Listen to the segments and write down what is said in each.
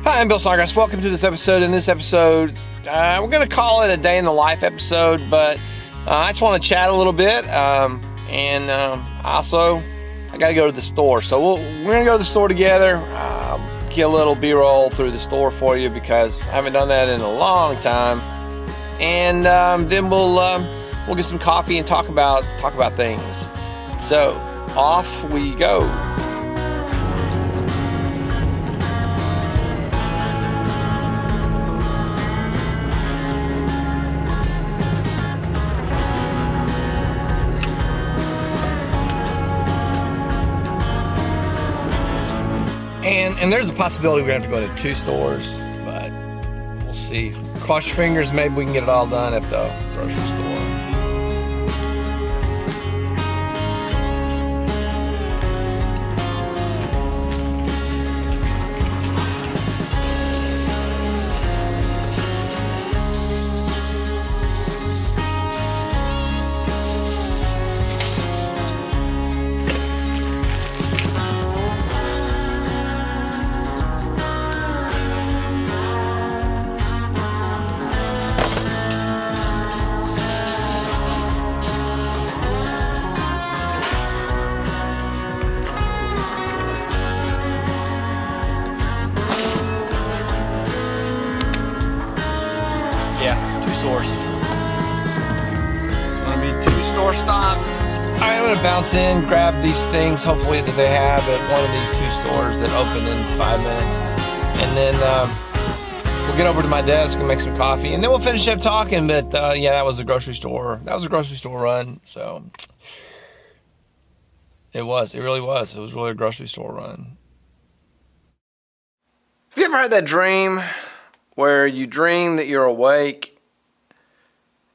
Hi, I'm Bill Snodgrass. Welcome to this episode. In this episode, we're going to call it a day in the life episode, but I just want to chat a little bit. Also, I got to go to the store. So we're going to go to the store together. Get a little B-roll through the store for you because I haven't done that in a long time. And then we'll get some coffee and talk about things. So off we go. And there's a possibility we're going to have to go to 2 stores, but we'll see. Cross your fingers, maybe we can get it all done at the grocery store. Yeah, 2 stores. Gonna be 2 store stop. I'm gonna bounce in, grab these things, hopefully that they have at one of these 2 stores that open in 5 minutes. And then we'll get over to my desk and make some coffee. And then we'll finish up talking, but yeah, that was a grocery store. That was a grocery store run, so. It really was. It was really a grocery store run. Have you ever had that dream where you dream that you're awake?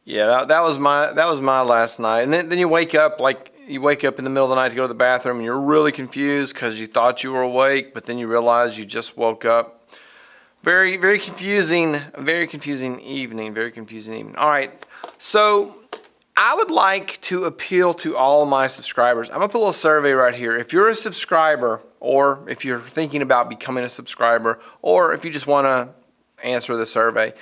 Yeah, that was my last night. And then you wake up, in the middle of the night to go to the bathroom and you're really confused because you thought you were awake, but then you realize you just woke up. Very, very confusing evening. All right, so I would like to appeal to all my subscribers. I'm gonna put a little survey right here. If you're a subscriber, or if you're thinking about becoming a subscriber, or if you just wanna answer the survey.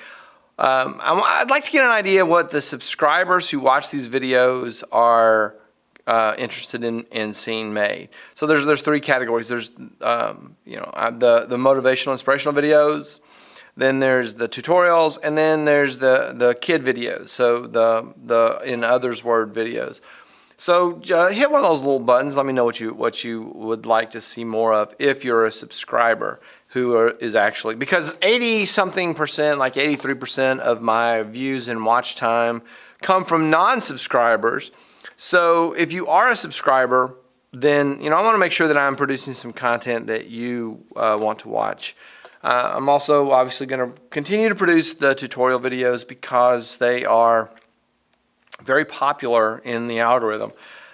I'd like to get an idea of what the subscribers who watch these videos are interested in seeing made. So there's 3 categories. There's the motivational, inspirational videos. Then there's the tutorials, and then there's the kid videos. So the in others word videos. So hit one of those little buttons. Let me know what you would like to see more of if you're a subscriber who is actually, because 80-something%, like 83% of my views and watch time come from non-subscribers. So if you are a subscriber, then I want to make sure that I'm producing some content that you want to watch. I'm also obviously going to continue to produce the tutorial videos because they are very popular in the algorithm.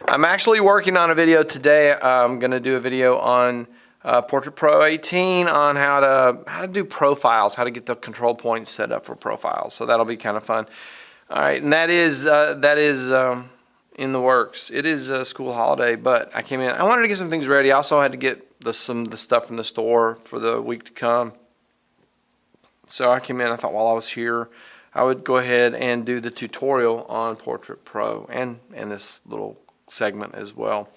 I'm actually working on a video today. I'm going to do a video on Portrait Pro 18 on how to do profiles, how to get the control points set up for profiles. So that'll be kind of fun. All right, and that is in the works. It is a school holiday, but I came in. I wanted to get some things ready. I also had to get the stuff from the store for the week to come. So I came in. I thought while I was here, I would go ahead and do the tutorial on Portrait Pro and this little segment as well.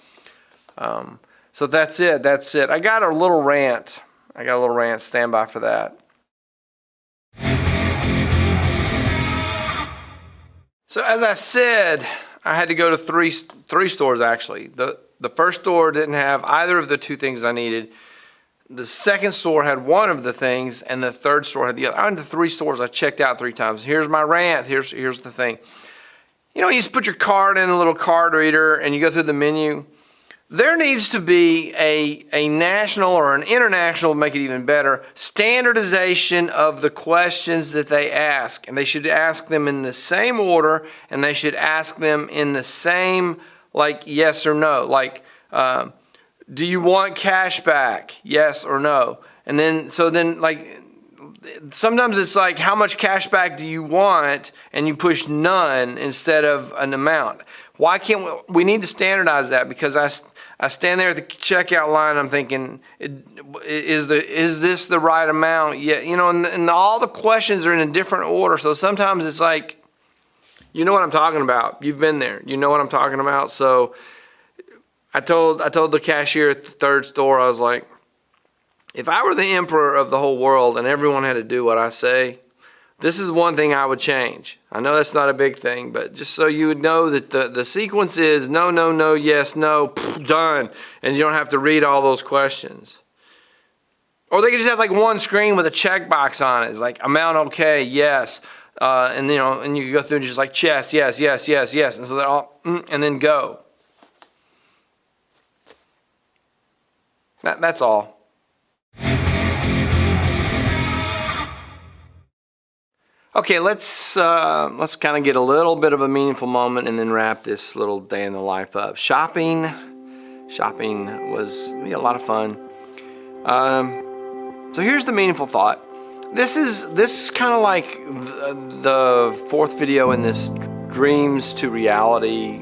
So that's it. I got a little rant. Stand by for that. So as I said, I had to go to three stores actually. The first store didn't have either of the 2 things I needed. The second store had one of the things, and the third store had the other. I went to 3 stores. I checked out 3 times. Here's my rant. Here's the thing. You just put your card in a little card reader, and you go through the menu. There needs to be a national or an international, make it even better, standardization of the questions that they ask. And they should ask them in the same order, and they should ask them in the same, yes or no. Do you want cash back? Yes or no? And then, sometimes it's like, how much cash back do you want? And you push none instead of an amount. Why can't we need to standardize that? Because I stand there at the checkout line. I'm thinking, is this the right amount? Yeah, you know, and all the questions are in a different order. So sometimes it's like, you know what I'm talking about. You've been there. You know what I'm talking about. So I told the cashier at the third store, I was like, if I were the emperor of the whole world and everyone had to do what I say, this is one thing I would change. I know that's not a big thing, but just so you would know that the sequence is no, no, no, yes, no, done. And you don't have to read all those questions. Or they could just have like one screen with a checkbox on it. It's like amount okay, yes. And you know, and you could go through and just like yes, yes, yes, yes, yes. And so they're all, and then go. That's all. Okay, let's kind of get a little bit of a meaningful moment and then wrap this little day in the life up. Shopping was a lot of fun. So here's the meaningful thought. This is kind of like the fourth video in this Dreams to Reality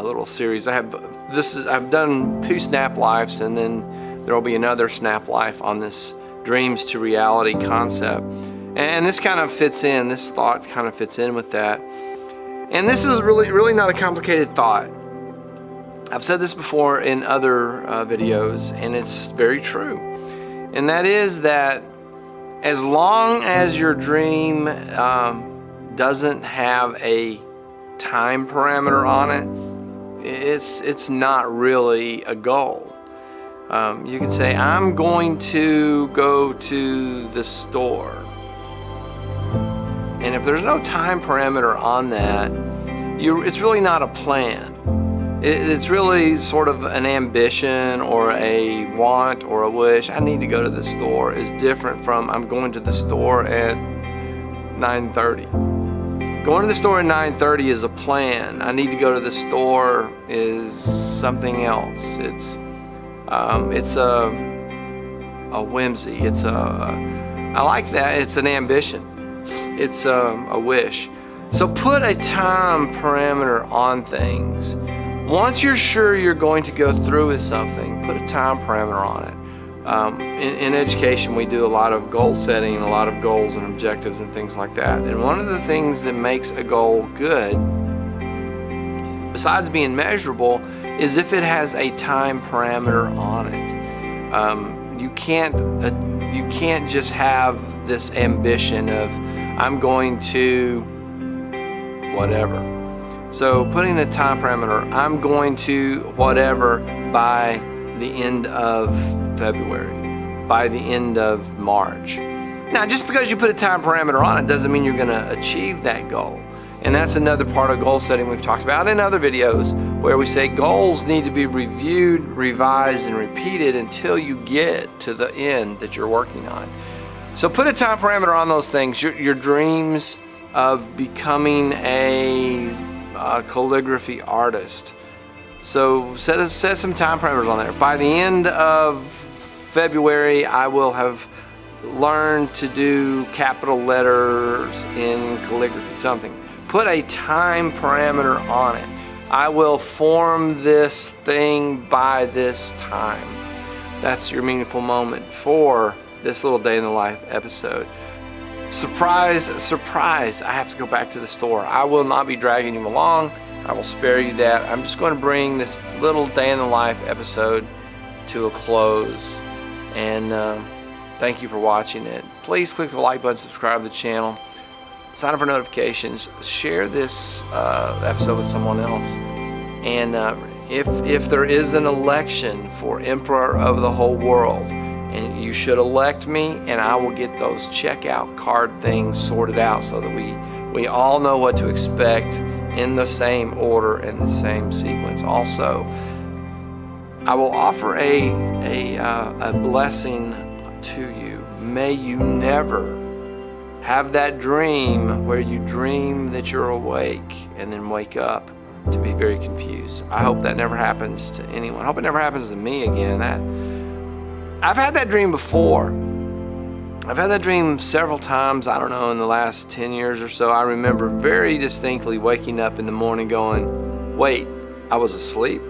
little series. I've done 2 SNAPlives, and then there will be another SNAPlife on this Dreams to Reality concept. And this kind of fits in, this thought kind of fits in with that. And this is really not a complicated thought. I've said this before in other videos, and it's very true. And that is that as long as your dream doesn't have a time parameter on it, it's not really a goal. You can say, I'm going to go to the store. And if there's no time parameter on that, it's really not a plan. It's really sort of an ambition or a want or a wish. I need to go to the store is different from I'm going to the store at 9:30. Going to the store at 9:30 is a plan. I need to go to the store is something else. It's a whimsy. I like that. It's an ambition. It's a wish. So put a time parameter on things. Once you're sure you're going to go through with something, put a time parameter on it. In education, we do a lot of goal setting, a lot of goals and objectives and things like that. And one of the things that makes a goal good, besides being measurable, is if it has a time parameter on it. You can't just have this ambition of I'm going to whatever. So putting a time parameter, I'm going to whatever by the end of February, by the end of March. Now, just because you put a time parameter on it doesn't mean you're going to achieve that goal. And that's another part of goal setting we've talked about in other videos, where we say goals need to be reviewed, revised, and repeated until you get to the end that you're working on. So put a time parameter on those things. Your dreams of becoming a calligraphy artist. So set some time parameters on there. By the end of February, I will have learned to do capital letters in calligraphy, something. Put a time parameter on it. I will form this thing by this time. That's your meaningful moment for this little day in the life episode. Surprise, surprise, I have to go back to the store. I will not be dragging you along. I will spare you that. I'm just going to bring this little day in the life episode to a close. And thank you for watching it. Please click the like button, subscribe to the channel, sign up for notifications, share this episode with someone else. And if there is an election for Emperor of the whole world, and you should elect me, and I will get those checkout card things sorted out so that we all know what to expect in the same order and the same sequence. Also, I will offer a blessing to you. May you never have that dream where you dream that you're awake and then wake up to be very confused. I hope that never happens to anyone. I hope it never happens to me again. I've had that dream before. I've had that dream several times, I don't know, in the last 10 years or so. I remember very distinctly waking up in the morning going, wait, I was asleep?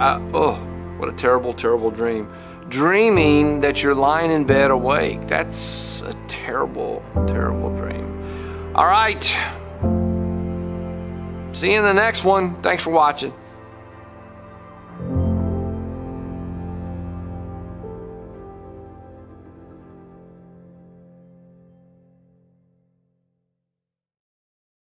Oh, what a terrible, terrible dream. Dreaming that you're lying in bed awake. That's a terrible, terrible dream. All right. See you in the next one. Thanks for watching.